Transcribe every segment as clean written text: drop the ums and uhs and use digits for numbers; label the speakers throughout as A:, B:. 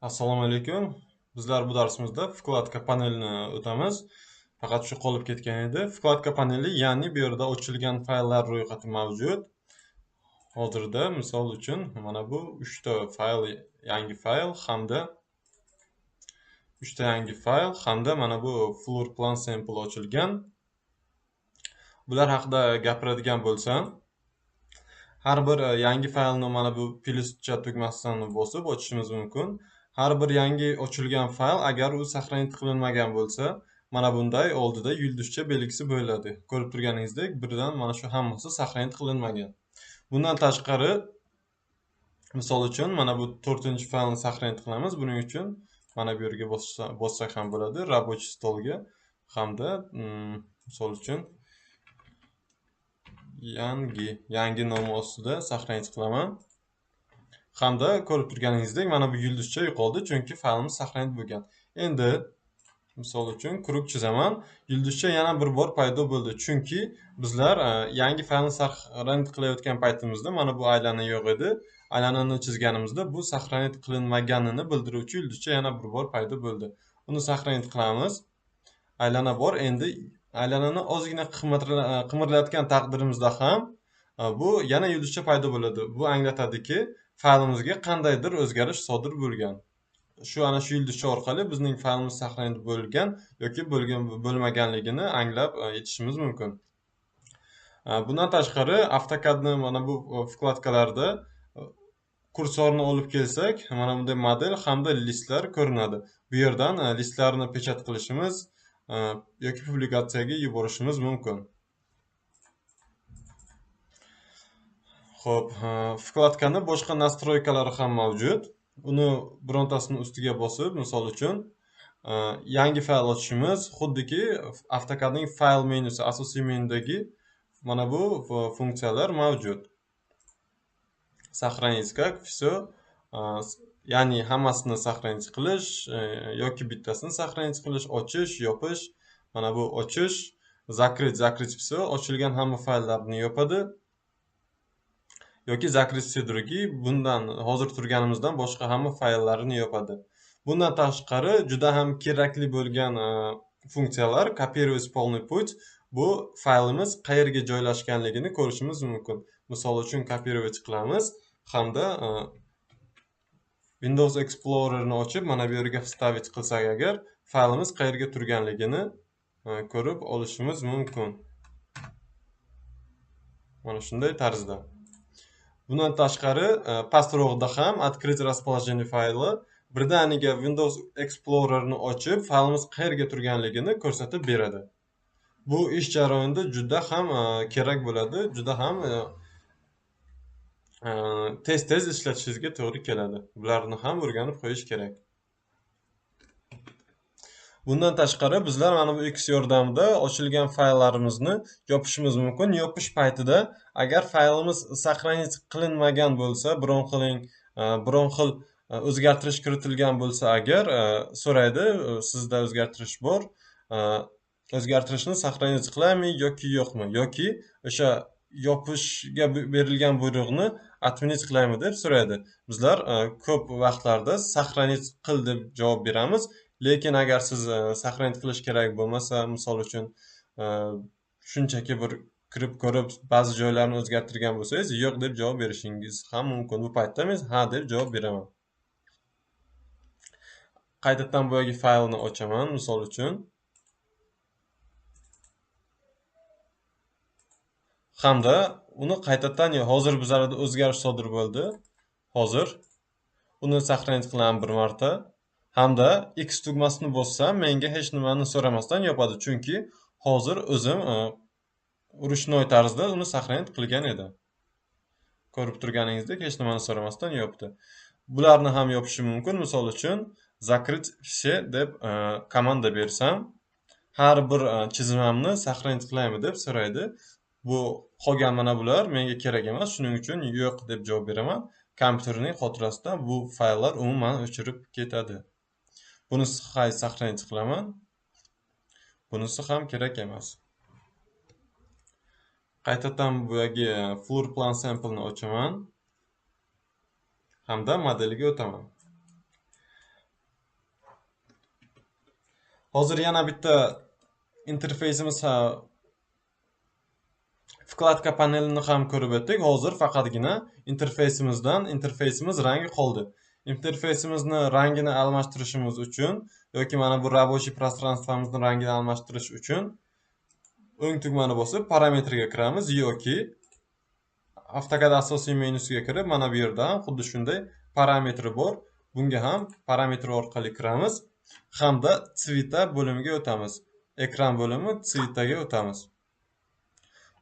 A: Assalomu alaykum. Bizlar bu darsimizda vkladka panelini o'tamiz. Faqat shu qolib ketgan edi. Vkladka paneli, ya'ni bu yerda ochilgan fayllar ro'yxati mavjud. Hozirda misol uchun mana bu 3 ta fayl, yangi fayl hamda 3 ta yangi fayl hamda mana bu floor plan sample ochilgan. Bular haqida gapiradigan bo'lsam, har bir yangi faylni mana bu plyuscha tugmasidan bosib ochishimiz mumkin. Har bir yangi ochilgan fayl agar u saqlanib qilinmagan bo'lsa, mana bunday oldida yulduzcha belgisi bo'ladi. Ko'rib turganingizdek, birdan mana shu hammasi saqlanib qilinmagan. Bundan tashqari, misol uchun mana bu 4-faylni saqlanib qilamiz. Buning uchun mana bu yerga bossak ham bo'ladi, рабочий stolga hamda misol uchun yangi nomi ostida saqlanib qilaman. Hamda ko'rib turganingizdek mana bu yulduzcha yo'qoldi, chunki faylimiz saqlanib bo'lgan. Endi misol uchun quruq chizaman. Yulduzcha yana bir bor paydo bo'ldi, chunki bizlar yangi faylni saqlanib qilayotgan paytimizda mana bu aylana yo'q edi. Aylanani chizganimizda bu saqlanib qilinmaganini bildiruvchi yulduzcha yana bir bor paydo bo'ldi. Uni saqlanib qilamiz. Aylana bor. Endi aylanani ozgina qimirlayotgan taqdirimizda ham bu yana yulduzcha paydo bo'ladi. Bu anglatadiki, faylimizga qandaydir o'zgarish sodir bo'lgan. Ana shu yulduzcha orqali bizning faylimiz saqlanib bo'lgan yoki bo'lmaganligini anglab yetishimiz mumkin. Bundan tashqari, AutoCADni mana bu vkladkalarda kursorni olib kelsak, mana bunday model hamda listlar ko'rinadi. Bu yerdan listlarni pechat qilishimiz yoki publikatsiyaga yuborishimiz mumkin. Xo'p, vkladkani boshqa nastroykalari ham mavjud. Uni birontasini ustiga bosib, misol uchun yangi fayl ochishimiz xuddiki AutoCADning fayl menyusi, asosiy menyudagi mana bu funksiyalar mavjud. Сохранить как, все. Ya'ni hammasini saqlanib qilish yoki bittasini saqlanib qilish, ochish, yopish. Mana bu ochish, закрыть все, ochilgan hamma fayllarni yopadi. Yoki закрыть все другие, bundan hozir turganimizdan boshqa hamma fayllarini yopadi. Bundan tashqari juda ham kerakli bo'lgan funksiyalar копировать полный путь. Bu faylimiz qayerga joylashganligini ko'rishimiz mumkin. Misol uchun копировать qilamiz hamda Windows Explorer'ni ochib, mana bu yerga вставить qilsak agar, faylimiz qayerga turganligini ko'rib olishimiz mumkin. Mana shunday tarzda. Bundan tashqari, pastroqda ham открыть расположение fayli birdaniga Windows Explorer'ni ochib, faylimiz qayerga turganligini ko'rsatib beradi. Bu ish jarayonida juda ham kerak bo'ladi, juda ham tez ishlatishingizga to'g'ri keladi. Bularni ham o'rganib qo'yish kerak. Bundan tashqari, bizlar mana bu X yordamida ochilgan fayllarimizni yopishimiz mumkin. Yopish paytida agar faylimiz saqlanib qilinmagan bo'lsa, biron xil o'zgartirish kiritilgan bo'lsa agar, so'raydi, sizda o'zgartirish bor, o'zgartirishni saqlanib qilaymi yoki yo'qmi, yoki o'sha yopishga berilgan buyruqni отменить qilaymi deb so'raydi. Bizlar ko'p vaqtlarda saqlanib qil deb javob beramiz. Lekin agar siz saqlanib qilish kerak bo'lmasa, misol uchun shunchaki bir kirib ko'rib ba'zi joylarni o'zgartirgan bo'lsangiz, yo'q deb javob berishingiz ham mumkin. Bu paytda men ha deb javob beraman. Qaytadan boyagi faylni ochaman, misol uchun. Hamda uni qaytadan hozir bizlarda o'zgarish sodir bo'ldi. Hozir uni saqlanib qilaman bir marta. Hamda X tugmasini bossam, menga hech nimani so'ramasdan yopadi, chunki hozir o'zim rучной tarzda uni saqlanib qilgan edim. Ko'rib turganingizdek, hech nimani so'ramasdan yopdi. Bularni ham yopishim mumkin. Misol uchun закрыть все deb komanda bersam, har bir chizmamni saqlanib qilaymi deb so'raydi. Bu qolgan mana bular menga kerak emas, shuning uchun yo'q deb javob beraman. Kompyuterning xotirasidan bu fayllar umuman o'chirib ketadi. Bunisi saqlanib qilaman. Bunisi ham kerak emas. Qaytadan boyagi floor plan sample'ni ochaman hamda modeliga o'taman. Hozir yana bitta interfeysimiz vkladka panelini ham ko'rib o'tdik. Hozir faqatgina interfeysimiz rangi qoldi. Interfeysimizni rangini almashtirishimiz uchun yoki mana bu рабочий prostranstvamizni rangini almashtirish uchun o'ng tugmani bosib parametrga kiramiz yoki AutoCAD asosiy menyusiga kirib, mana bu yerda ham xuddi shunday parametri bor. Bunga ham parametr orqali kiramiz hamda tsvita bo'limiga o'tamiz. Ekran bo'limi tsvitaga o'tamiz.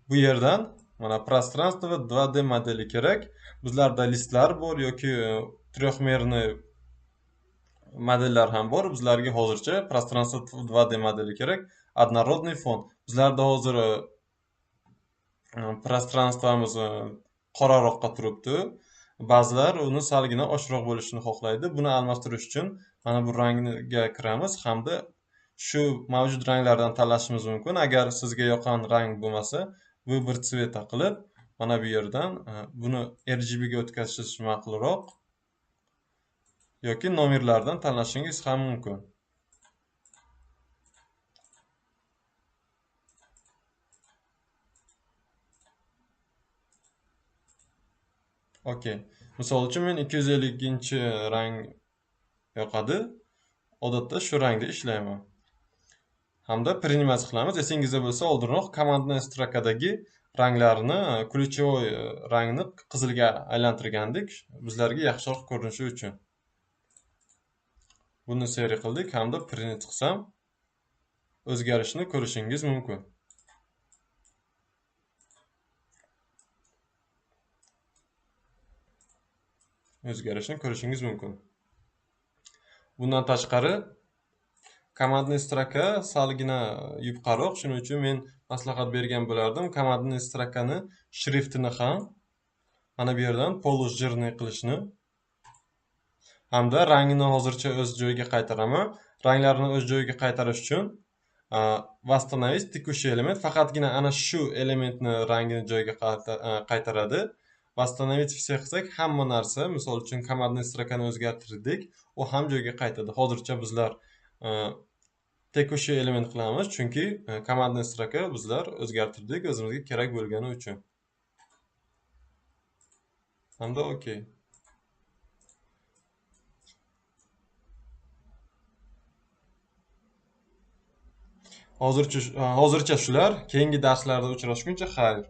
A: Bu yerdan mana пространство 2D modeli kerak. Bizlarda listlar bor yoki трехмерный modellar ham bor. Bizlarga hozircha пространство 2D modeli kerak. Однородный fon. Bizlarda hozir prostranstvamiz qoraroqqa turibdi. Ba'zilar uni salgina oshroq bo'lishini xohlaydi. Buni almashtirish uchun mana bu rangga kiramiz hamda shu mavjud ranglardan tanlashimiz mumkin. Agar sizga yoqqan rang bo'lmasa, vыбор цвета qilib, mana bu yerdan buni RGB ga o'tkazish ma'qulroq yoki nomerlardan tanlashingiz ham mumkin. Okey. Misol uchun men 250-rang yoqadi. Odatda shu rangda ishlayman. Hamda принимать qilamiz. Esingizda bo'lsa, oldinroq komandная strokadagi ranglarni, ключевой rangni qizilga aylantirgandik, bizlarga yaxshiroq ko'rinishi uchun. Buni seri qildik hamda print qilsam, o'zgarishni ko'rishingiz mumkin. Bundan tashqari komandный stroka salgina yupqaroq, shuning uchun men maslahat bergan bo'lardim. Komandный strokani shriftini ham mana bu yerdan положжирный qilishni hamda rangini hozircha o'z joyiga qaytaraman. Ranglarni o'z joyiga qaytarish uchun восстановить текущий element faqatgina ana shu elementni rangini joyiga qaytaradi. Восстановить все qilsak, hamma narsa, misol uchun komandный strokani o'zgartirdik, u ham joyiga qaytadi. Hozircha bizlar tekushi element qilamiz, chunki komandный stroka bizlar o'zgartirdik o'zimizga kerak bo'lgani uchun. Hamda okey. Hozircha shular. Keyingi darslarda uchrashguncha xayr.